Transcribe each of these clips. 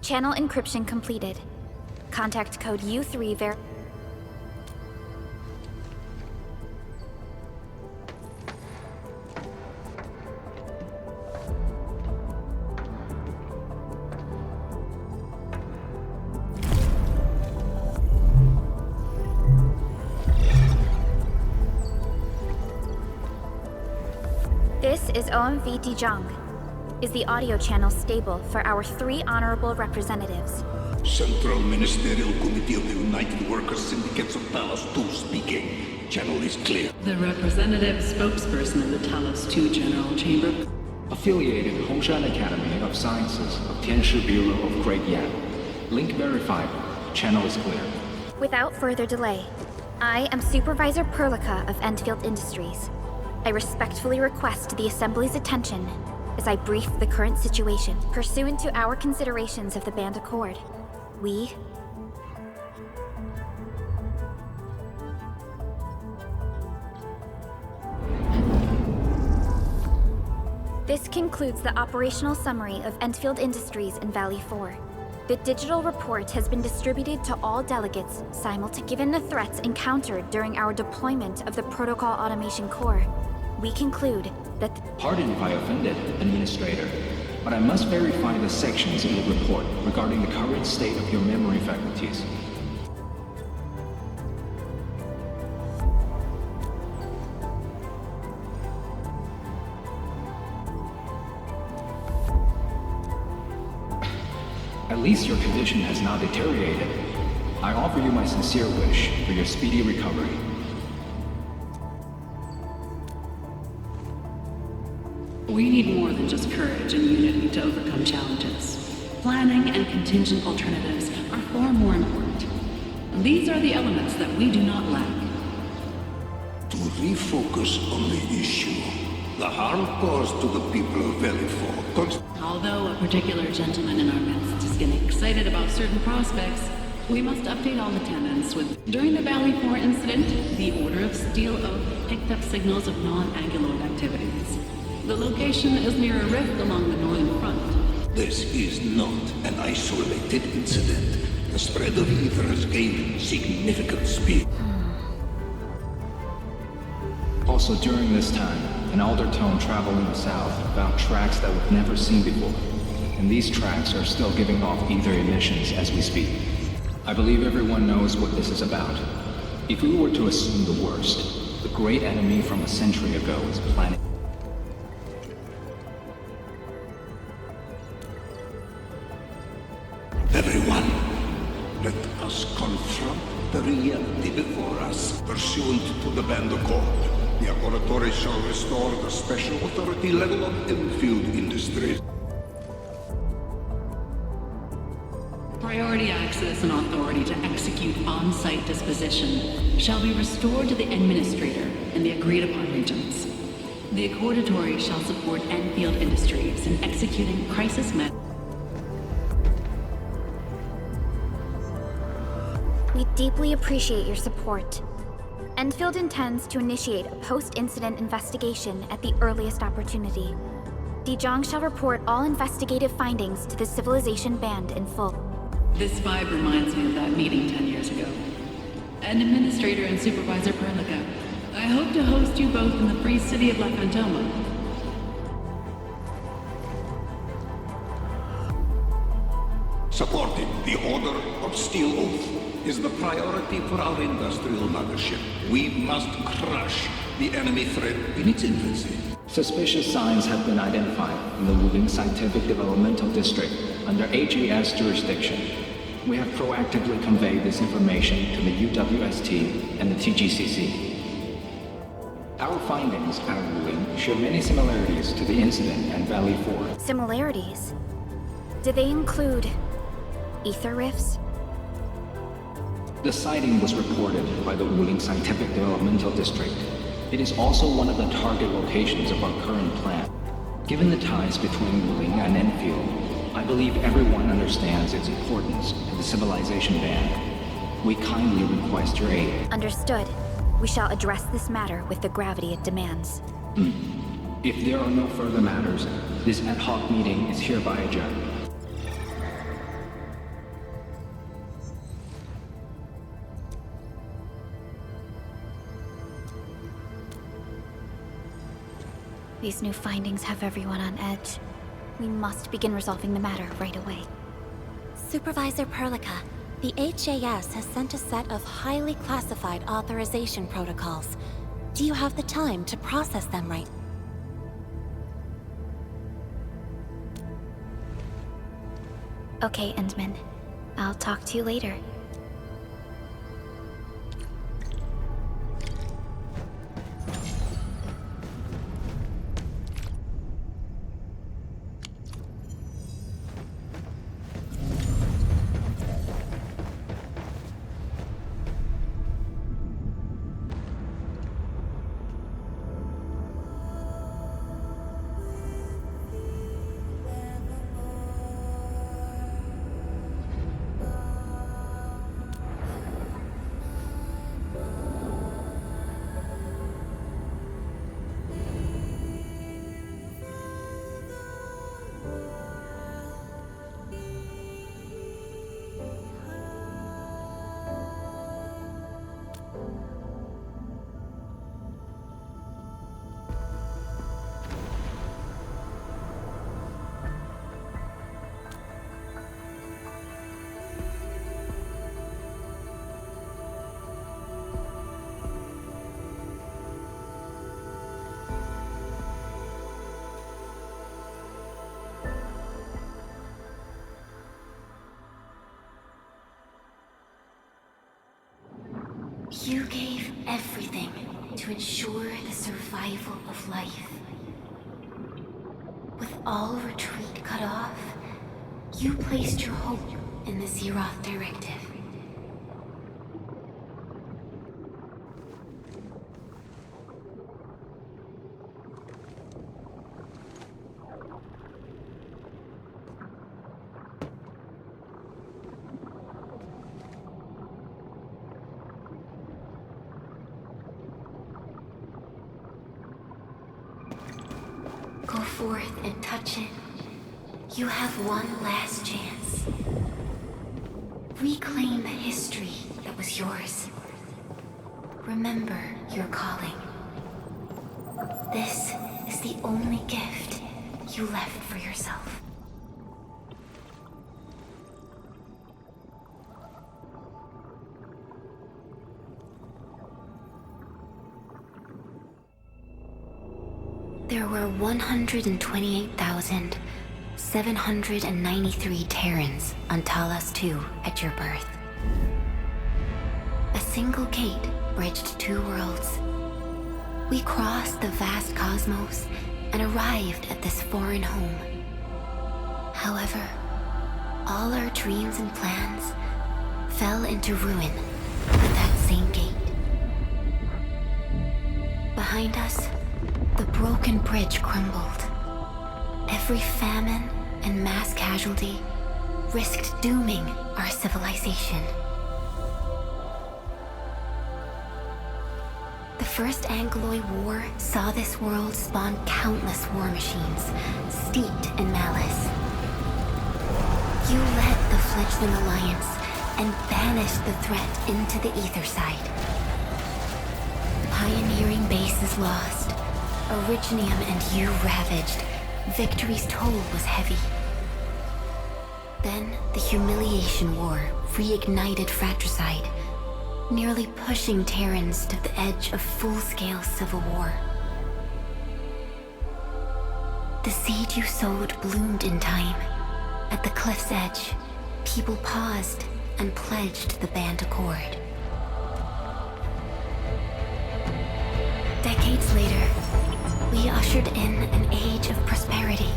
Channel encryption completed. Contact code U3 This is OMV Dijong. Is the audio channel stable for our 3 honorable representatives? Central Ministerial Committee of the United Workers Syndicates of Talos 2 speaking. Channel is clear. The representative spokesperson of the Talos 2 General Chamber. Affiliated Hongshan Academy of Sciences of Tianshi Bureau of Great Yan. Link verified. Channel is clear. Without further delay, I am Supervisor Perlica of Endfield Industries. I respectfully request the Assembly's attention as I brief the current situation. Pursuant to our considerations of the Band Accord, This concludes the operational summary of Endfield Industries in Valley 4. The digital report has been distributed to all delegates simultaneously. Given the threats encountered during our deployment of the Protocol Automation Core, we conclude that Pardon if I offended, Administrator, but I must verify the sections in the report regarding the current state of your memory faculties. At least your condition has not deteriorated. I offer you my sincere wish for your speedy recovery. We need more than just courage and unity to overcome challenges. Planning and contingent alternatives are far more important. These are the elements that we do not lack. To refocus on the issue, the harm caused to the people of Valley 4. Although a particular gentleman in our midst is getting excited about certain prospects, we must update all attendants with... During the Valley 4 incident, the Order of Steel Oath picked up signals of non-anguloid activities. The location is near a rift along the northern front. This is not an isolated incident. The spread of ether has gained significant speed. Also during this time, an Aldertone traveling south found tracks that we've never seen before. And these tracks are still giving off ether emissions as we speak. I believe everyone knows what this is about. If we were to assume the worst, the great enemy from a century ago is planning. Everyone, let us confront the reality before us. Pursuant to the Band Accord, the laboratory shall restore the special authority level of Endfield Industries. Priority access and authority to execute on-site disposition shall be restored to the Administrator in the agreed-upon regions. The Accordatory shall support Endfield Industries in executing crisis measures. we deeply appreciate your support. Endfield intends to initiate a post-incident investigation at the earliest opportunity. Dijong shall report all investigative findings to the Civilization Band in full. This vibe reminds me of that meeting 10 years ago. Administrator and Supervisor Perlica, I hope to host you both in the free city of La Fantoma. Supporting the Order of Steel Oath is the priority for our industrial mothership. We must crush the enemy threat in its infancy. Suspicious signs have been identified in the Wuling Scientific Developmental District under AGS jurisdiction. We have proactively conveyed this information to the UWST and the TGCC. Our findings out of Wuling show many similarities to the incident at Valley 4. Similarities? Do they include ether rifts? The sighting was reported by the Wuling Scientific Developmental District. It is also one of the target locations of our current plan. Given the ties between Wuling and Endfield, I believe everyone understands its importance to the Civilization Band. We kindly request your aid. Understood. We shall address this matter with the gravity it demands. If there are no further matters, this ad hoc meeting is hereby adjourned. These new findings have everyone on edge. We must begin resolving the matter right away. Supervisor Perlica, the HAS has sent a set of highly classified authorization protocols. Do you have the time to process them right? Okay, Endman. I'll talk to you later. You gave everything to ensure the survival of life. With all retreat cut off, you placed your hope in the Zeroth Directive. Go forth and touch it. You have one last chance. Reclaim the history that was yours. Remember your calling. This is the only gift you left for yourself. There were 128,793 Terrans on Talos II at your birth. A single gate bridged two worlds. We crossed the vast cosmos and arrived at this foreign home. However, all our dreams and plans fell into ruin at that same gate. Behind us, the broken bridge crumbled. Every famine and mass casualty risked dooming our civilization. The First Angloid War saw this world spawn countless war machines, steeped in malice. You led the fledgling alliance and banished the threat into the ether side. Pioneering bases lost, Originium and you ravaged. Victory's toll was heavy. Then the Humiliation War reignited fratricide, nearly pushing Terrans to the edge of full-scale civil war. The seed you sowed bloomed in time. At the cliff's edge, people paused and pledged the Band Accord. Decades later, we ushered in an age of prosperity.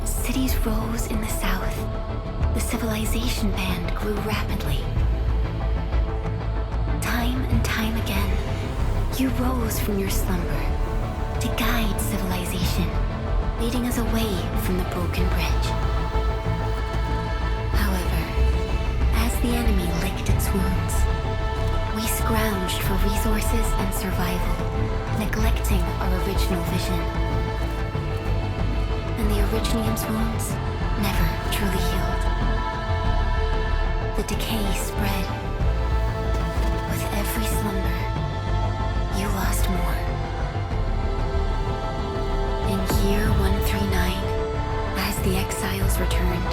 Cities rose in the south. The civilization band grew rapidly. Time and time again, you rose from your slumber to guide civilization, leading us away from the broken bridge. However, as the enemy licked its wounds, we scrounged for resources and survival, neglecting our original vision. And the Originium's wounds never truly healed. The decay spread. With every slumber, you lost more. exiles returned.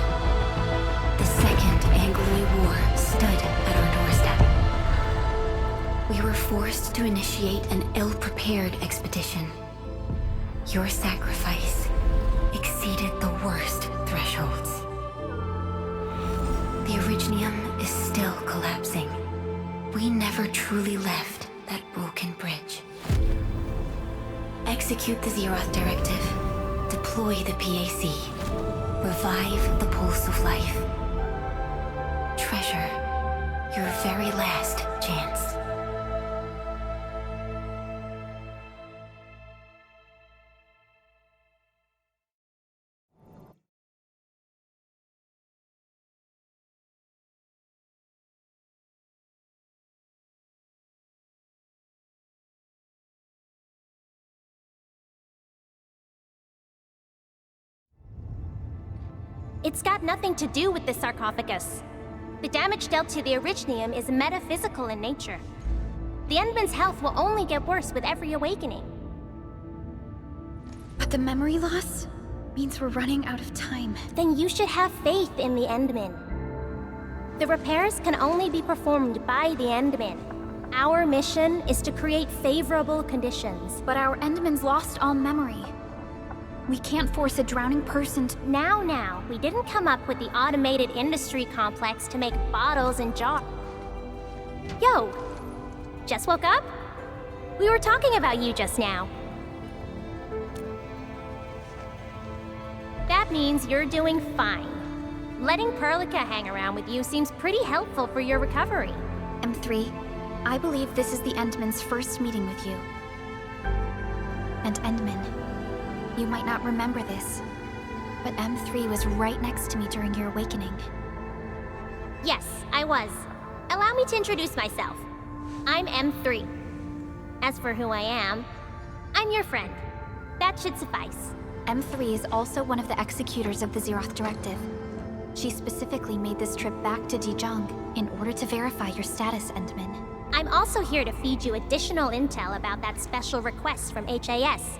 The Second Anglo War stood at our doorstep. We were forced to initiate an ill-prepared expedition. Your sacrifice exceeded the worst thresholds. The Originium is still collapsing. We never truly left that broken bridge. Execute the Zeroth Directive. Deploy the PAC. Revive the Pulse of Life. Treasure your very last chance. It's got nothing to do with the sarcophagus. The damage dealt to the Originium is metaphysical in nature. The Endman's health will only get worse with every awakening. But the memory loss means we're running out of time. Then you should have faith in the Endman. The repairs can only be performed by the Endman. Our mission is to create favorable conditions. But our Endman's lost all memory. We can't force a drowning person to— Now, we didn't come up with the automated industry complex to make bottles and jars. Yo, just woke up? We were talking about you just now. That means you're doing fine. Letting Perlica hang around with you seems pretty helpful for your recovery. M3, I believe this is the Endman's first meeting with you. And Endman, you might not remember this, but M3 was right next to me during your awakening. Yes, I was. Allow me to introduce myself. I'm M3. As for who I am, I'm your friend. That should suffice. M3 is also one of the executors of the Zeroth Directive. She specifically made this trip back to Dijon in order to verify your status, Endman. I'm also here to feed you additional intel about that special request from HAS.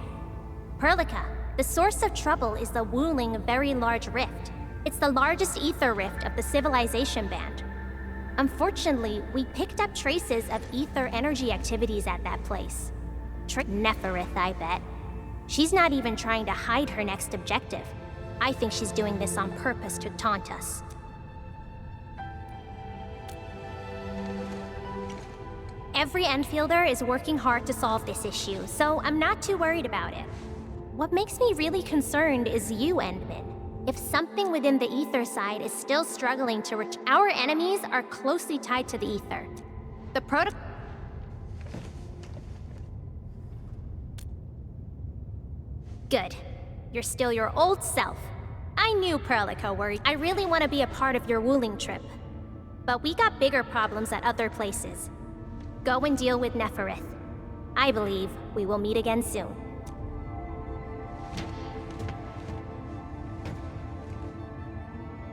Perlica, the source of trouble is the Wuling Very Large Rift. It's the largest ether rift of the Civilization Band. Unfortunately, we picked up traces of ether energy activities at that place. Trick Neferith, I bet. She's not even trying to hide her next objective. I think she's doing this on purpose to taunt us. Every Enfielder is working hard to solve this issue, so I'm not too worried about it. What makes me really concerned is you, Endman. If something within the ether side is still struggling to reach, our enemies are closely tied to the ether. The Good. You're still your old self. I knew Perlica worried. I really want to be a part of your Wuling trip. But we got bigger problems at other places. Go and deal with Neferith. I believe we will meet again soon.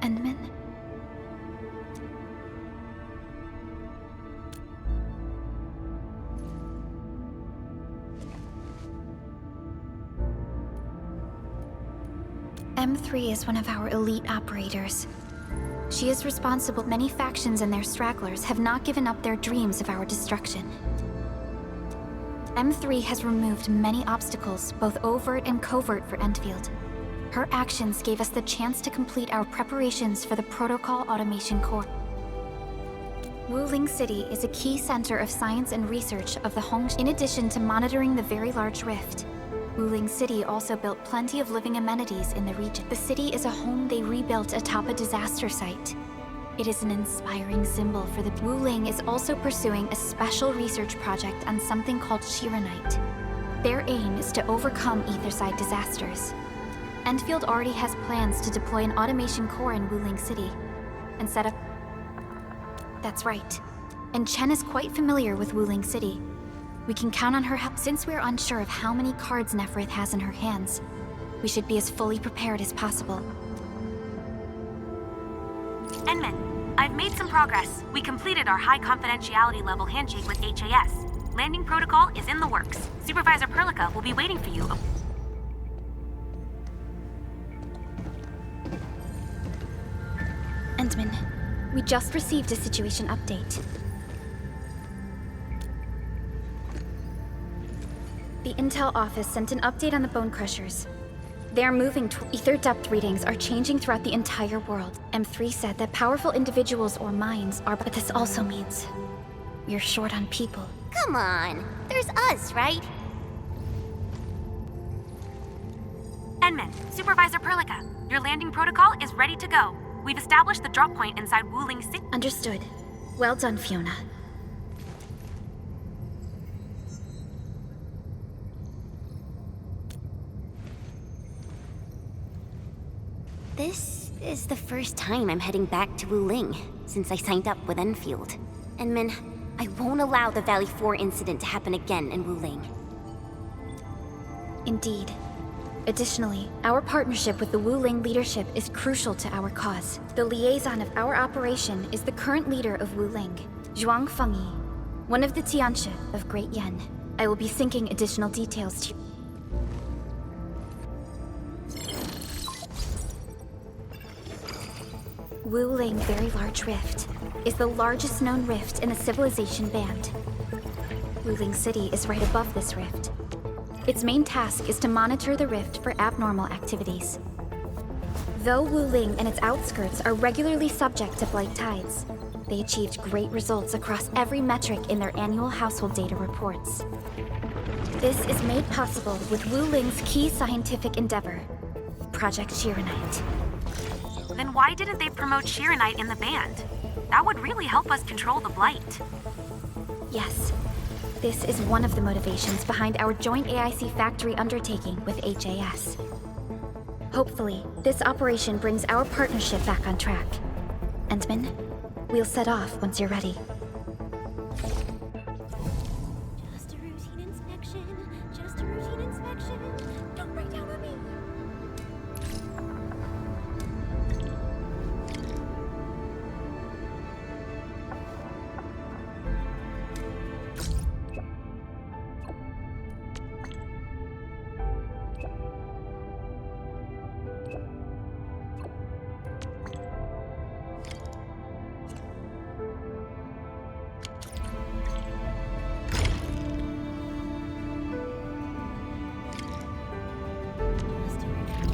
Endman? M3 is one of our elite operators. She is responsible. Many factions and their stragglers have not given up their dreams of our destruction. M3 has removed many obstacles, both overt and covert, for Endfield. Her actions gave us the chance to complete our preparations for the Protocol Automation Core. Wuling City is a key center of science and research of the Hong. In addition to monitoring the Very Large Rift, Wuling City also built plenty of living amenities in the region. The city is a home they rebuilt atop a disaster site. It is an inspiring symbol for the— Wuling is also pursuing a special research project on something called Shiranite. Their aim is to overcome Etherside disasters. Endfield already has plans to deploy an automation core in Wuling City and set up— That's right. And Chen is quite familiar with Wuling City. We can count on her help. Since we're unsure of how many cards Neferith has in her hands, we should be as fully prepared as possible. Endman, I've made some progress. We completed our high confidentiality level handshake with HAS. Landing protocol is in the works. Supervisor Perlica will be waiting for you. Endman, we just received a situation update. The Intel office sent an update on the Bone Crushers. They are moving ether depth readings are changing throughout the entire world. M3 said that powerful individuals or minds are, but this also means we're short on people. Come on, there's us, right? Enman, Supervisor Perlica, your landing protocol is ready to go. We've established the drop point inside Wuling City. Understood. Well done, Fiona. This is the first time I'm heading back to Wuling since I signed up with Enfield. Enman, I won't allow the Valley 4 incident to happen again in Wuling. Indeed. Additionally, our partnership with the Wuling leadership is crucial to our cause. The liaison of our operation is the current leader of Wuling, Zhuang Fengyi, one of the Tianxia of Great Yen. I will be syncing additional details to you. Wuling Very Large Rift is the largest known rift in the Civilization Band. Wuling City is right above this rift. Its main task is to monitor the rift for abnormal activities. Though Wuling and its outskirts are regularly subject to blight tides, they achieved great results across every metric in their annual household data reports. This is made possible with Wuling's key scientific endeavor, Project Shiranite. Then why didn't they promote Shiranite in the band? That would really help us control the blight. Yes. This is one of the motivations behind our joint AIC factory undertaking with HAS. Hopefully, this operation brings our partnership back on track. Endman, we'll set off once you're ready. Just a routine inspection. Just a routine inspection. Don't break down on me. Just a routine.